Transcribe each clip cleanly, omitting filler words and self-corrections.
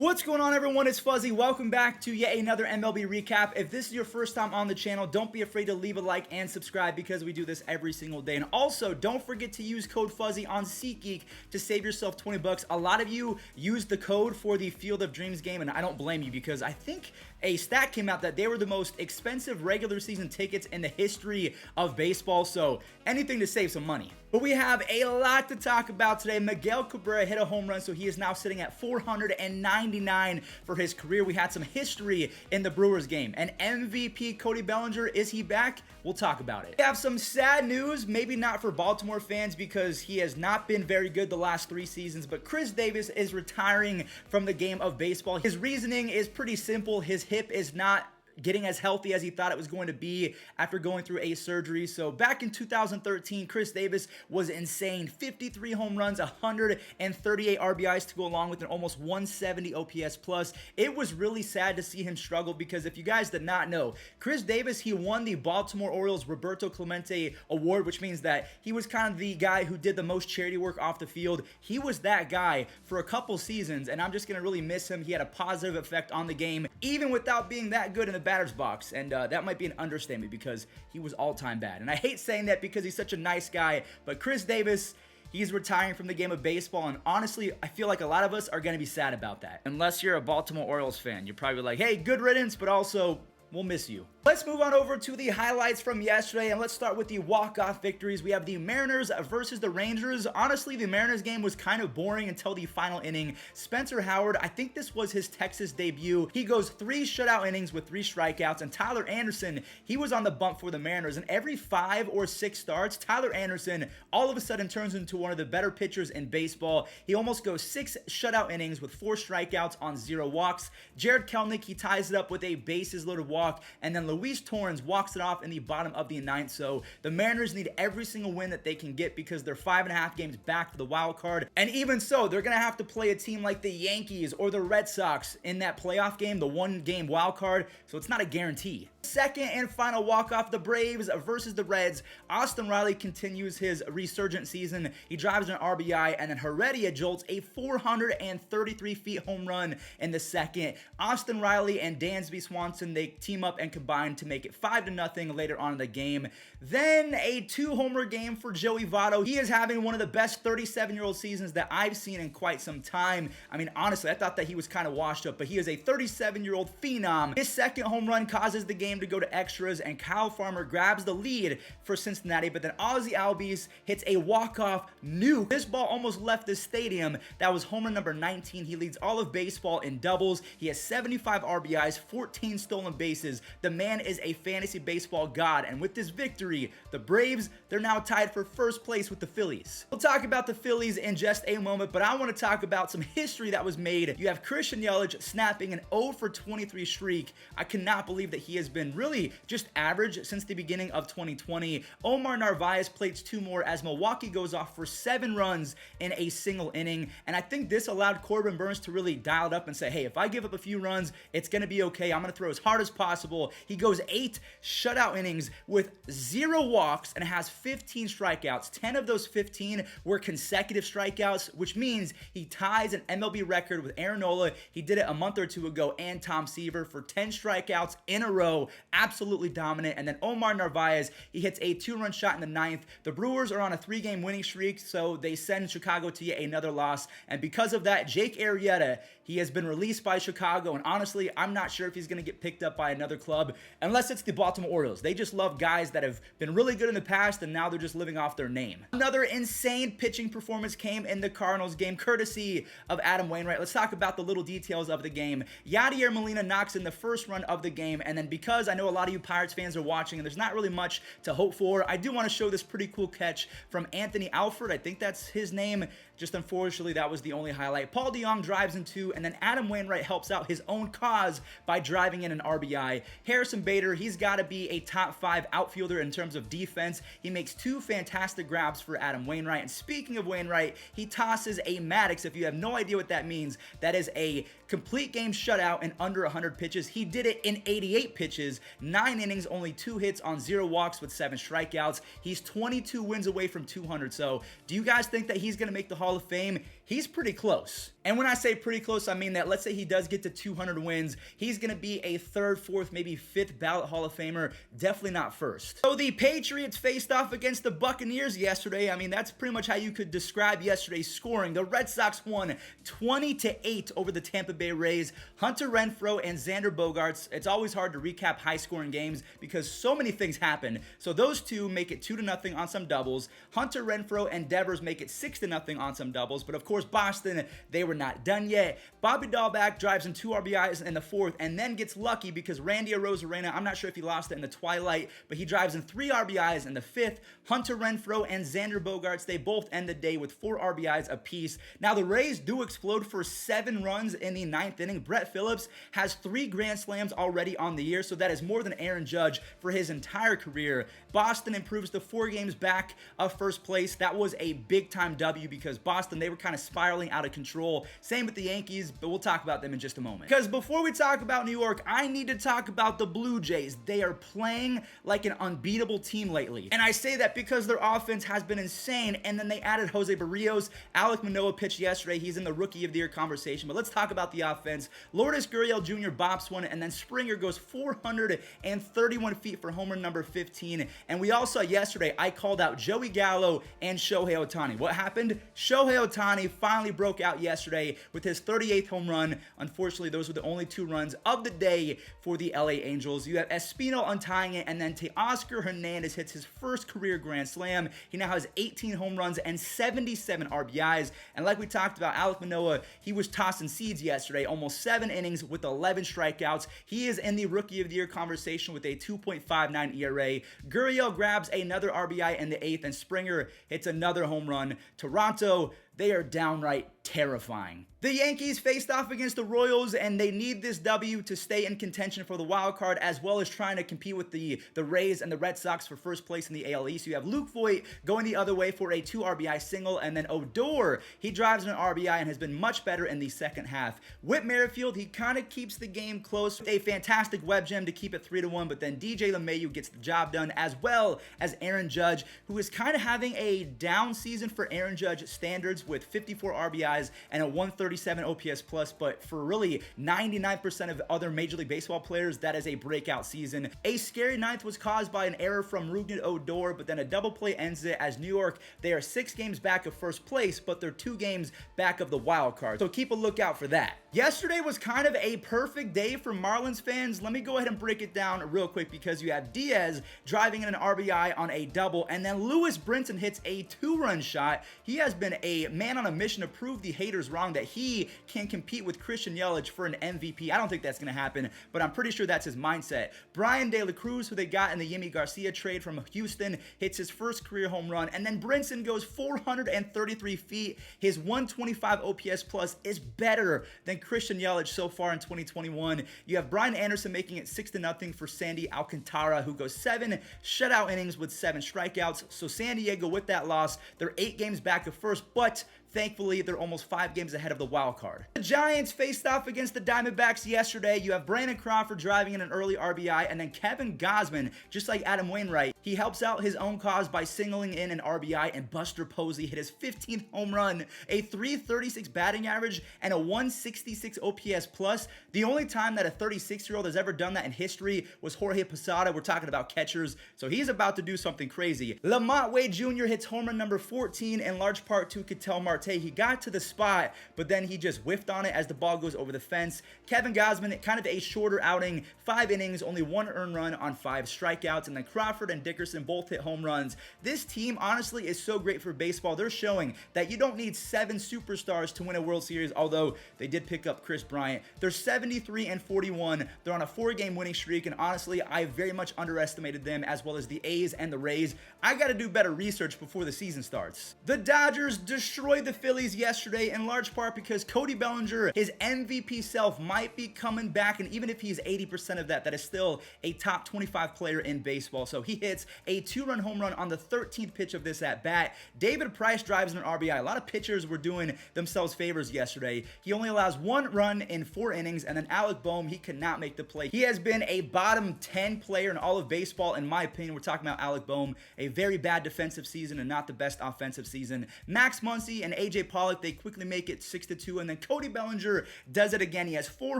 What's going on, everyone? It's Fuzzy. Welcome back to yet another MLB recap. If this is your first time on the channel, don't be afraid to leave a like and subscribe because we do this every single day. And also, don't forget to use code Fuzzy on SeatGeek to save yourself 20 bucks. A lot of you used the code for the Field of Dreams game, and I don't blame you because I think a stat came out that they were the most expensive regular season tickets in the history of baseball. So anything to save some money. But we have a lot to talk about today. Miguel Cabrera hit a home run, so he is now sitting at 499 for his career. We had some history in the Brewers game. And MVP Cody Bellinger, is he back? We'll talk about it. We have some sad news, maybe not for Baltimore fans because he has not been very good the last 3 seasons, but Chris Davis is retiring from the game of baseball. His reasoning is pretty simple. His hip is not getting as healthy as he thought it was going to be after going through a surgery. So back in 2013, Chris Davis was insane. 53 home runs, 138 RBIs to go along with an almost 170 OPS plus. It was really sad to see him struggle because if you guys did not know, Chris Davis, he won the Baltimore Orioles Roberto Clemente Award, which means that he was kind of the guy who did the most charity work off the field. He was that guy for a couple seasons, and I'm just going to really miss him. He had a positive effect on the game, even without being that good in the batter's box, and that might be an understatement because he was all-time bad. And I hate saying that because he's such a nice guy, but Chris Davis, he's retiring from the game of baseball, and honestly, I feel like a lot of us are going to be sad about that. Unless you're a Baltimore Orioles fan, you're probably like, hey, good riddance, but also, we'll miss you. Let's move on over to the highlights from yesterday, and let's start with the walk-off victories. We have the Mariners versus the Rangers. Honestly, the Mariners game was kind of boring until the final inning. Spencer Howard, I think this was his Texas debut. He goes 3 shutout innings with 3 strikeouts, and Tyler Anderson, he was on the bump for the Mariners, and every 5 or 6 starts, Tyler Anderson all of a sudden turns into one of the better pitchers in baseball. He almost goes 6 shutout innings with 4 strikeouts on 0 walks. Jared Kelenic, he ties it up with a bases-loaded walk, and then Luis Torrens walks it off in the bottom of the 9th. So the Mariners need every single win that they can get because they're 5.5 games back for the wild card. And even so, they're going to have to play a team like the Yankees or the Red Sox in that playoff game, the 1-game wild card. So it's not a guarantee. Second and final walk-off, the Braves versus the Reds. Austin Riley continues his resurgent season. He drives an RBI, and then Heredia jolts a 433 feet home run in the second. Austin Riley and Dansby Swanson, they team up and combine to make it 5-0 later on in the game. Then a 2-homer game for Joey Votto. He is having one of the best 37-year-old seasons that I've seen in quite some time. I mean, honestly, I thought that he was kind of washed up, but he is a 37-year-old phenom. His second home run causes the game to go to extras, and Kyle Farmer grabs the lead for Cincinnati, but then Ozzie Albies hits a walk-off nuke. This ball almost left the stadium. That was homer number 19. He leads all of baseball in doubles. He has 75 RBIs, 14 stolen bases. The man is a fantasy baseball god, and with this victory, the Braves, they're now tied for first place with the Phillies. We'll talk about the Phillies in just a moment, but I want to talk about some history that was made. You have Christian Yelich snapping an 0-for-23 streak. I cannot believe that he has been really just average since the beginning of 2020. Omar Narvaez plates 2 more as Milwaukee goes off for 7 runs in a single inning, and I think this allowed Corbin Burns to really dial it up and say, hey, if I give up a few runs, it's going to be okay. I'm going to throw as hard as possible. He goes 8 shutout innings with 0 walks and has 15 strikeouts. 10 of those 15 were consecutive strikeouts, which means he ties an MLB record with Aaron Nola. He did it a month or 2 ago, and Tom Seaver for 10 strikeouts in a row. Absolutely dominant. And then Omar Narvaez, he hits a 2-run shot in the 9th. The Brewers are on a 3-game winning streak, so they send Chicago to yet another loss. And because of that, Jake Arrieta, he has been released by Chicago, and honestly, I'm not sure if he's going to get picked up by another club, unless it's the Baltimore Orioles. They just love guys that have been really good in the past, and now they're just living off their name. Another insane pitching performance came in the Cardinals game, courtesy of Adam Wainwright. Let's talk about the little details of the game. Yadier Molina knocks in the first run of the game, and then because I know a lot of you Pirates fans are watching, and there's not really much to hope for, I do want to show this pretty cool catch from Anthony Alford. I think that's his name. Just unfortunately, that was the only highlight. Paul DeJong drives in 2, and then Adam Wainwright helps out his own cause by driving in an RBI. Harrison Bader, he's got to be a top 5 outfielder in terms of defense. He makes 2 fantastic grabs for Adam Wainwright. And speaking of Wainwright, he tosses a Maddox. If you have no idea what that means, that is a complete game shutout in under 100 pitches. He did it in 88 pitches, 9 innings, only 2 hits on 0 walks with 7 strikeouts. He's 22 wins away from 200. So do you guys think that he's going to make the Hall of Fame? He's pretty close. And when I say pretty close, I mean that let's say he does get to 200 wins, he's going to be a 3rd, 4th, maybe 5th ballot Hall of Famer, definitely not 1st. So the Patriots faced off against the Buccaneers yesterday. I mean, that's pretty much how you could describe yesterday's scoring. The Red Sox won 20-8 over the Tampa Bay Rays. Hunter Renfroe and Xander Bogaerts. It's always hard to recap high-scoring games because so many things happen. So those two make it 2-0 on some doubles. Hunter Renfroe and Devers make it 6-0 on some doubles. But of course, Boston, they were not done yet. Bobby Dahlback drives in 2 RBIs in the 4th and then gets lucky because Randy Arozarena, I'm not sure if he lost it in the twilight, but he drives in 3 RBIs in the 5th. Hunter Renfroe and Xander Bogaerts, they both end the day with 4 RBIs apiece. Now, the Rays do explode for 7 runs in the 9th inning. Brett Phillips has 3 grand slams already on the year, so that is more than Aaron Judge for his entire career. Boston improves to 4 games back of first place. That was a big-time W because Boston, they were kind of spiraling out of control. Same with the Yankees, but we'll talk about them in just a moment. Because before we talk about New York, I need to talk about the Blue Jays. They are playing like an unbeatable team lately. And I say that because their offense has been insane, and then they added Jose Barrios. Alek Manoah pitched yesterday. He's in the Rookie of the Year conversation, but let's talk about the offense. Lourdes Gurriel Jr. bops one, and then Springer goes 431 feet for homer number 15. And we all saw yesterday, I called out Joey Gallo and Shohei Ohtani. What happened? Shohei Ohtani finally broke out yesterday with his 38th home run. Unfortunately, those were the only 2 runs of the day for the LA Angels. You have Espino untying it, and then Teoscar Hernandez hits his first career grand slam. He now has 18 home runs and 77 RBIs. And like we talked about, Alek Manoah, he was tossing seeds yesterday, almost 7 innings with 11 strikeouts. He is in the Rookie of the Year conversation with a 2.59 ERA. Gurriel grabs another RBI in the 8th, and Springer hits another home run. Toronto, they are downright terrifying. The Yankees faced off against the Royals, and they need this W to stay in contention for the wild card, as well as trying to compete with the Rays and the Red Sox for first place in the AL East. You have Luke Voit going the other way for a 2 RBI single, and then Odor, he drives an RBI and has been much better in the second half. Whit Merrifield, he kind of keeps the game close with a fantastic web gem to keep it 3-1, but then DJ LeMahieu gets the job done, as well as Aaron Judge, who is kind of having a down season for Aaron Judge standards with 54 RBIs and a 137 OPS plus, but for really 99% of other Major League Baseball players, that is a breakout season. A scary ninth was caused by an error from Rougned Odor, but then a double play ends it as New York, they are 6 games back of first place, but they're 2 games back of the wild card. So keep a lookout for that. Yesterday was kind of a perfect day for Marlins fans. Let me go ahead and break it down real quick because you have Diaz driving in an RBI on a double, and then Lewis Brinson hits a 2-run shot. He has been a man on a mission to prove the haters wrong that he can compete with Christian Yelich for an MVP. I don't think that's going to happen, but I'm pretty sure that's his mindset. Brian De La Cruz, who they got in the Yimi Garcia trade from Houston, hits his first career home run, and then Brinson goes 433 feet. His 125 OPS plus is better than Christian Yelich so far in 2021. You have Brian Anderson making it 6-0 for Sandy Alcantara, who goes 7 shutout innings with 7 strikeouts. So San Diego, with that loss, they're 8 games back of first, but thankfully, they're almost 5 games ahead of the wild card. The Giants faced off against the Diamondbacks yesterday. You have Brandon Crawford driving in an early RBI, and then Kevin Gausman, just like Adam Wainwright, he helps out his own cause by singling in an RBI, and Buster Posey hit his 15th home run, a 336 batting average, and a 166 OPS plus. The only time that a 36-year-old has ever done that in history was Jorge Posada. We're talking about catchers, so he's about to do something crazy. Lamont Wade Jr. hits home run number 14, in large part to Ketel Marte. He got to the spot, but then he just whiffed on it as the ball goes over the fence. Kevin Gausman, kind of a shorter outing, 5 innings, only 1 earned run on 5 strikeouts, and then Crawford and Dickerson both hit home runs. This team, honestly, is so great for baseball. They're showing that you don't need 7 superstars to win a World Series, although they did pick up Chris Bryant. They're 73-41. They're on a 4-game winning streak, and honestly, I very much underestimated them, as well as the A's and the Rays. I got to do better research before the season starts. The Dodgers destroyed the the Phillies yesterday in large part because Cody Bellinger, his MVP self, might be coming back, and even if he's 80% of that, that is still a top 25 player in baseball. So he hits a 2-run home run on the 13th pitch of this at bat. David Price drives in an RBI. A lot of pitchers were doing themselves favors yesterday. He only allows 1 run in 4 innings, and then Alec Boehm, he could not make the play. He has been a bottom 10 player in all of baseball, in my opinion. We're talking about Alec Boehm, a very bad defensive season and not the best offensive season. Max Muncy and AJ Pollock, they quickly make it 6-2, and then Cody Bellinger does it again. He has 4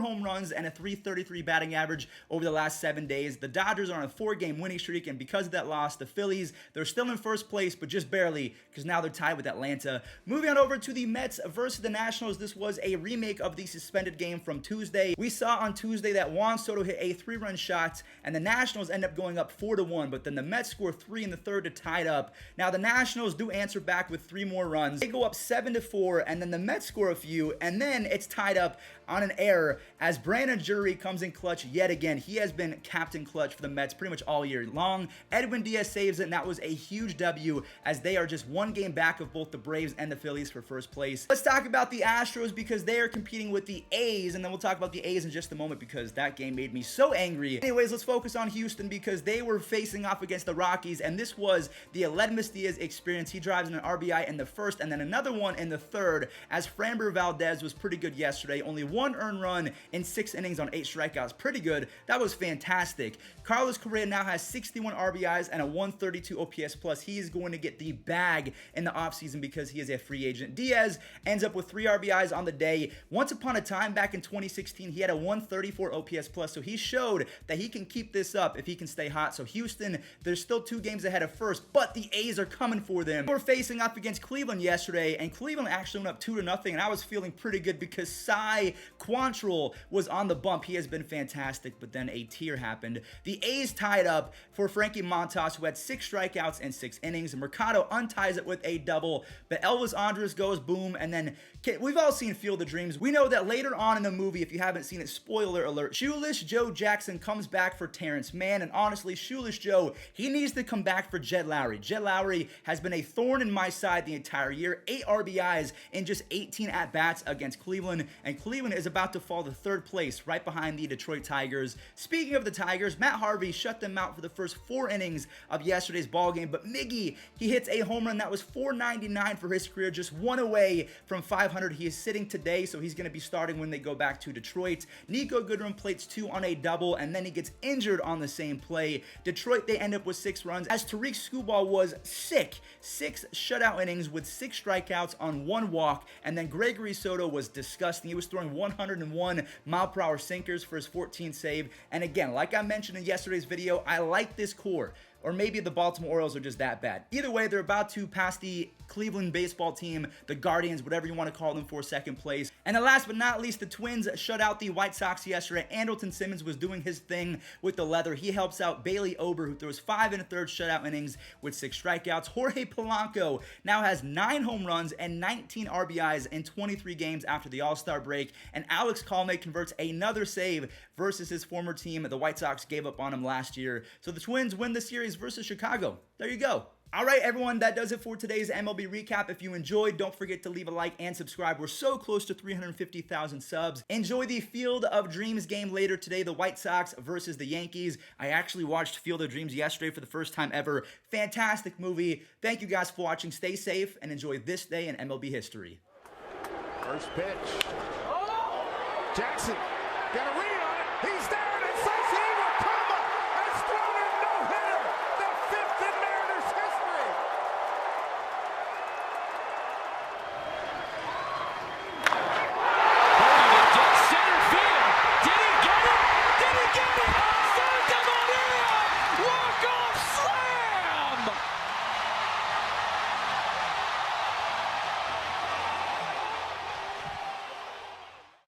home runs and a .333 batting average over the last 7 days. The Dodgers are on a 4-game winning streak, and because of that loss, the Phillies, they're still in first place, but just barely, because now they're tied with Atlanta. Moving on over to the Mets versus the Nationals. This was a remake of the suspended game from Tuesday. We saw on Tuesday that Juan Soto hit a 3-run shot, and the Nationals end up going up 4-1, but then the Mets score 3 in the third to tie it up. Now, the Nationals do answer back with 3 more runs. They go up 7-4, and then the Mets score a few, and then it's tied up on an error as Brandon Drury comes in clutch yet again. He has been captain clutch for the Mets pretty much all year long. Edwin Diaz saves it, and that was a huge W as they are just 1 game back of both the Braves and the Phillies for first place. Let's talk about the Astros because they are competing with the A's, and then we'll talk about the A's in just a moment because that game made me so angry. Anyways, let's focus on Houston because they were facing off against the Rockies, and this was the Aledmys Diaz experience. He drives in an RBI in the first and then another one in the third as Framber Valdez was pretty good yesterday. Only 1 earned run in 6 innings on 8 strikeouts. Pretty good. That was fantastic. Carlos Correa now has 61 RBIs and a 132 OPS plus. He is going to get the bag in the offseason because he is a free agent. Diaz ends up with 3 RBIs on the day. Once upon a time back in 2016, he had a 134 OPS plus, so he showed that he can keep this up if he can stay hot. So Houston, there's still 2 games ahead of first, but the A's are coming for them. We're facing off against Cleveland yesterday, and Cleveland actually went up 2-0, and I was feeling pretty good because Cy Quantrill was on the bump. He has been fantastic, but then a tear happened. The A's tied up for Frankie Montas, who had 6 strikeouts in 6 innings. Mercado unties it with a double, but Elvis Andrus goes boom, and then we've all seen Field of Dreams. We know that later on in the movie, if you haven't seen it, spoiler alert, Shoeless Joe Jackson comes back for Terrence Mann, and honestly, Shoeless Joe, he needs to come back for Jed Lowry. Jed Lowry has been a thorn in my side the entire year. 8 RBIs in just 18 at-bats against Cleveland, and Cleveland is about to fall to 3rd place right behind the Detroit Tigers. Speaking of the Tigers, Matt Harvey shut them out for the first 4 innings of yesterday's ballgame, but Miggy, he hits a home run that was .499 for his career, just 1 away from 500. He is sitting today, so he's going to be starting when they go back to Detroit. Nico Goodrum plates 2 on a double, and then he gets injured on the same play. Detroit, they end up with 6 runs as Tariq Skubal was sick. 6 shutout innings with 6 strikeouts on 1 walk, and then Gregory Soto was disgusting. He was throwing 101 mile-per-hour sinkers for his 14th save, and again, like I mentioned in yesterday's video, I like this core. Or maybe the Baltimore Orioles are just that bad. Either way, they're about to pass the Cleveland baseball team, the Guardians, whatever you want to call them, for 2nd place. And then last but not least, the Twins shut out the White Sox yesterday. Andrelton Simmons was doing his thing with the leather. He helps out Bailey Ober, who throws 5 1/3 shutout innings with 6 strikeouts. Jorge Polanco now has 9 home runs and 19 RBIs in 23 games after the All-Star break. And Alex Colme converts another save versus his former team. The White Sox gave up on him last year. So the Twins win the series versus Chicago. There you go. All right, everyone, that does it for today's MLB recap. If you enjoyed, don't forget to leave a like and subscribe. We're so close to 350,000 subs. Enjoy the Field of Dreams game later today, the White Sox versus the Yankees. I actually watched Field of Dreams yesterday for the first time ever. Fantastic movie. Thank you guys for watching. Stay safe and enjoy this day in MLB history. First pitch. Jackson got a read on it. He's there, and it's safe.